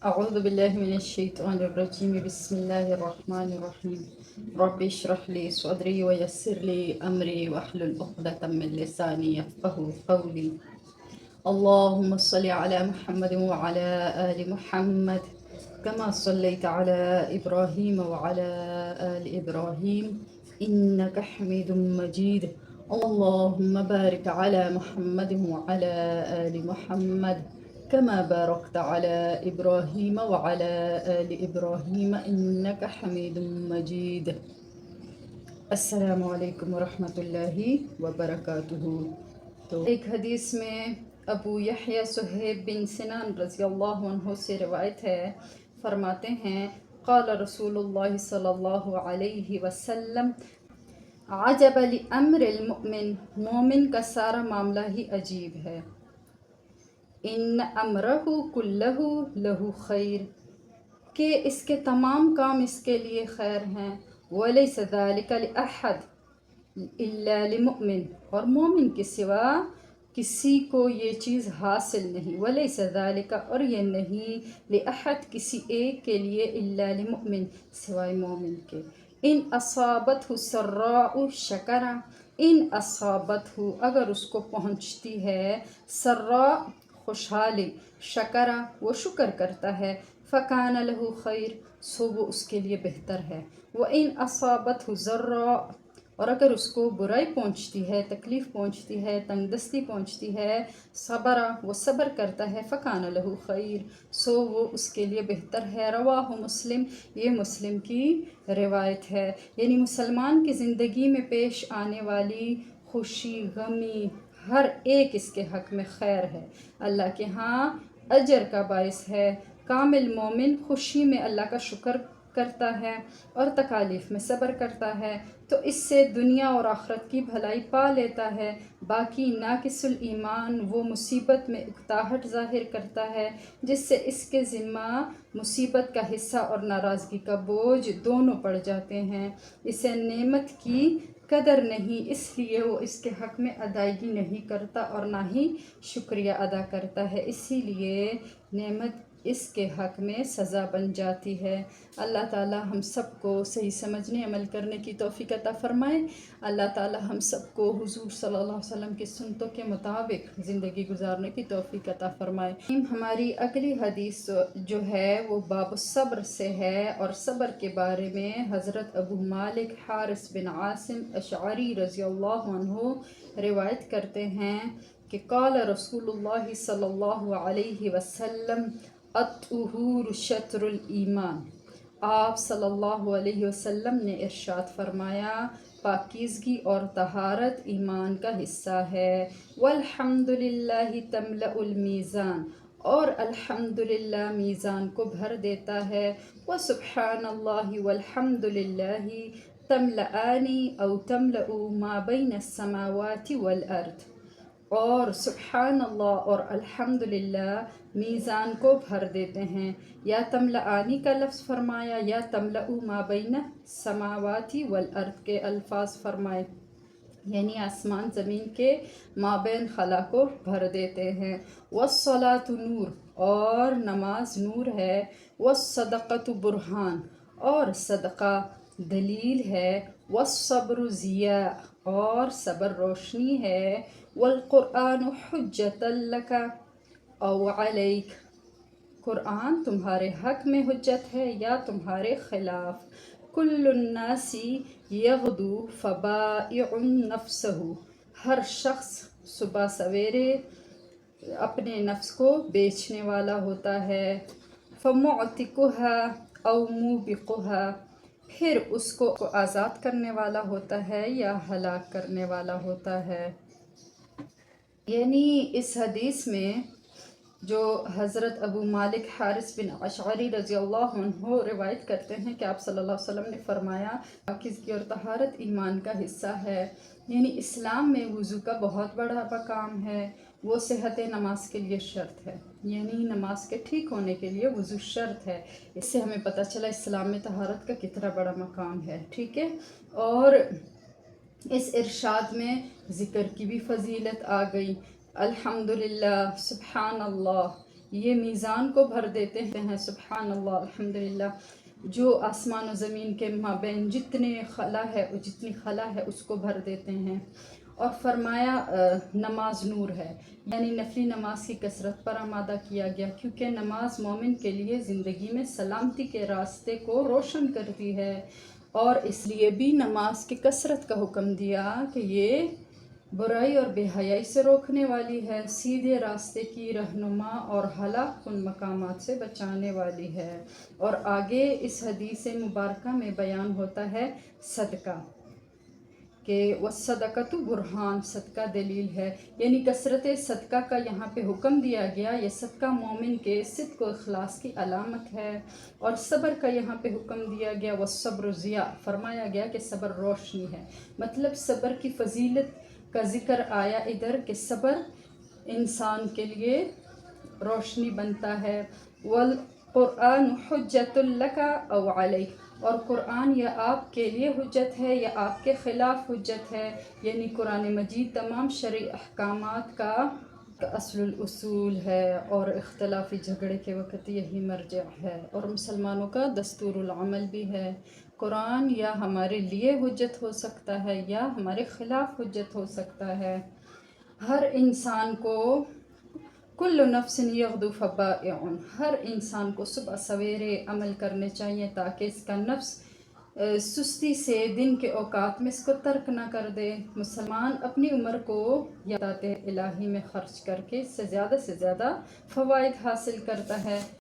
أعوذ بالله من الشيطان الرجيم بسم الله الرحمن الرحيم رب اشرح لي صدري ويسر لي أمري واحلل عقدة من لساني يفقهوا قولي اللهم صل على محمد وعلى آل محمد كما صليت على إبراهيم وعلى آل إبراهيم إنك حميد مجيد اللهم بارك على محمد وعلى آل محمد كما باركت على إبراهيم وعلى آل إبراهيم إنك حميد مجيد. السلام علیکم ورحمۃ اللہ وبرکاتہ. تو ایک حدیث میں ابو یحییٰ صہیب بن سنان رضی اللہ عنہ سے روایت ہے، فرماتے ہیں قال رسول اللہ صلی اللہ علیہ وسلم عجب لامر المؤمن، مومن کا سارا معاملہ ہی عجیب ہے. ان امرہ کلہ لہ خیر، کہ اس کے تمام کام اس کے لیے خیر ہیں. ولیس ذلک لأحد الا لمؤمن، اور مومن کے سوا کسی کو یہ چیز حاصل نہیں. ولیس ذلک، اور یہ نہیں لأحد کسی ایک کے لیے الا لمؤمن سوائے مومن کے. ان اصابتہ سراء شکر، ان اصابتہ اگر اس کو پہنچتی ہے سراء خوشحالی، شکرا وہ شکر کرتا ہے، فکان لہ خیر سو وہ اس کے لیے بہتر ہے. وَإِنْ أَصَابَتْهُ ضَرًّا، اور اگر اس کو برائی پہنچتی ہے، تکلیف پہنچتی ہے، تنگ دستی پہنچتی ہے، صبرا وہ صبر کرتا ہے، فکان لہ خیر سو وہ اس کے لیے بہتر ہے. رواہ مسلم، یہ مسلم کی روایت ہے. یعنی مسلمان کی زندگی میں پیش آنے والی خوشی، غمی، ہر ایک اس کے حق میں خیر ہے، اللہ کے ہاں اجر کا باعث ہے. کامل مومن خوشی میں اللہ کا شکر کرتا ہے اور تکالیف میں صبر کرتا ہے تو اس سے دنیا اور آخرت کی بھلائی پا لیتا ہے. باقی ناقص الایمان وہ مصیبت میں اکتاہٹ ظاہر کرتا ہے جس سے اس کے ذمہ مصیبت کا حصہ اور ناراضگی کا بوجھ دونوں پڑ جاتے ہیں. اسے نعمت کی قدر نہیں، اس لیے وہ اس کے حق میں ادائیگی نہیں کرتا اور نہ ہی شکریہ ادا کرتا ہے، اسی لیے نعمت اس کے حق میں سزا بن جاتی ہے. اللہ تعالی ہم سب کو صحیح سمجھنے عمل کرنے کی توفیق عطا فرمائے. اللہ تعالی ہم سب کو حضور صلی اللہ علیہ وسلم کی سنتوں کے مطابق زندگی گزارنے کی توفیق عطا فرمائے. ہماری اگلی حدیث جو ہے وہ باب الصبر سے ہے اور صبر کے بارے میں حضرت ابو مالک حارث بن عاصم اشعری رضی اللہ عنہ روایت کرتے ہیں کہ قال رسول اللہ صلی اللہ علیہ وسلم الطہور شطر الایمان، آپ صلی اللہ علیہ وسلم نے ارشاد فرمایا پاکیزگی اور طہارت ایمان کا حصہ ہے. والحمد للہ تملأ المیزان، اور الحمدللہ میزان کو بھر دیتا ہے. وسبحان اللہ والحمد للہ تملأان او تملأ ما بین السماوات والارض، اور سبحان اللہ اور الحمدللہ میزان کو بھر دیتے ہیں. یا تملأانی کا لفظ فرمایا یا تملأ ما بین السماوات والارض کے الفاظ فرمائے، یعنی آسمان زمین کے مابین خلا کو بھر دیتے ہیں. والصلاۃ نور، اور نماز نور ہے. والصدقۃ برہان، اور صدقہ دلیل ہے. والصبر ضیاء، اور صبر روشنی ہے. والقرآن حجۃ لک او علیک، قرآن تمہارے حق میں حجت ہے یا تمہارے خلاف. کل الناس یغدو فبائع نفسہ، ہر شخص صبح سویرے اپنے نفس کو بیچنے والا ہوتا ہے. فمعتقها او موبقها، پھر اس کو آزاد کرنے والا ہوتا ہے یا ہلاک کرنے والا ہوتا ہے. یعنی اس حدیث میں جو حضرت ابو مالک حارث بن اشعری رضی اللہ عنہ روایت کرتے ہیں کہ آپ صلی اللہ علیہ وسلم نے فرمایا پاکیزگی اور طہارت ایمان کا حصہ ہے. یعنی اسلام میں وضو کا بہت بڑا مقام ہے، وہ صحت نماز کے لیے شرط ہے، یعنی نماز کے ٹھیک ہونے کے لیے وضو شرط ہے. اس سے ہمیں پتہ چلا اسلام میں طہارت کا کتنا بڑا مقام ہے. ٹھیک ہے، اور اس ارشاد میں ذکر کی بھی فضیلت آ گئی. الحمدللہ، سبحان اللہ، یہ میزان کو بھر دیتے ہیں۔ سبحان اللہ، الحمدللہ، جو آسمان و زمین کے مابین جتنی خلا ہے اس کو بھر دیتے ہیں۔ اور فرمایا نماز نور ہے، یعنی نفلی نماز کی کثرت پر آمادہ کیا گیا، کیونکہ نماز مومن کے لیے زندگی میں سلامتی کے راستے کو روشن کرتی ہے، اور اس لیے بھی نماز کی کثرت کا حکم دیا کہ یہ برائی اور بے حیائی سے روکنے والی ہے، سیدھے راستے کی رہنما اور ہلاک کن مقامات سے بچانے والی ہے۔ اور آگے اس حدیث مبارکہ میں بیان ہوتا ہے صدقہ، کہ والصدقۃ برہان، صدقہ دلیل ہے، یعنی کثرت صدقہ کا یہاں پہ حکم دیا گیا۔ یہ صدقہ مومن کے صدق و اخلاص کی علامت ہے۔ اور صبر کا یہاں پہ حکم دیا گیا، والصبر ضیاء، فرمایا گیا کہ صبر روشنی ہے، مطلب صبر کی فضیلت کا ذکر آیا ادھر کہ صبر انسان کے لیے روشنی بنتا ہے۔ والقرآن حجۃ لک او علیک، اور قرآن یا آپ کے لیے حجت ہے یا آپ کے خلاف حجت ہے، یعنی قرآن مجید تمام شرعی احکامات کا اصل الاصول ہے، اور اختلافی جھگڑے کے وقت یہی مرجع ہے، اور مسلمانوں کا دستور العمل بھی ہے۔ قرآن یا ہمارے لیے حجت ہو سکتا ہے یا ہمارے خلاف حجت ہو سکتا ہے۔ ہر انسان کو کل نفس یغدو فبائع، ہر انسان کو صبح سویرے عمل کرنے چاہیے تاکہ اس کا نفس سستی سے دن کے اوقات میں اس کو ترک نہ کر دے۔ مسلمان اپنی عمر کو یادات الہی میں خرچ کر کے اس سے زیادہ فوائد حاصل کرتا ہے۔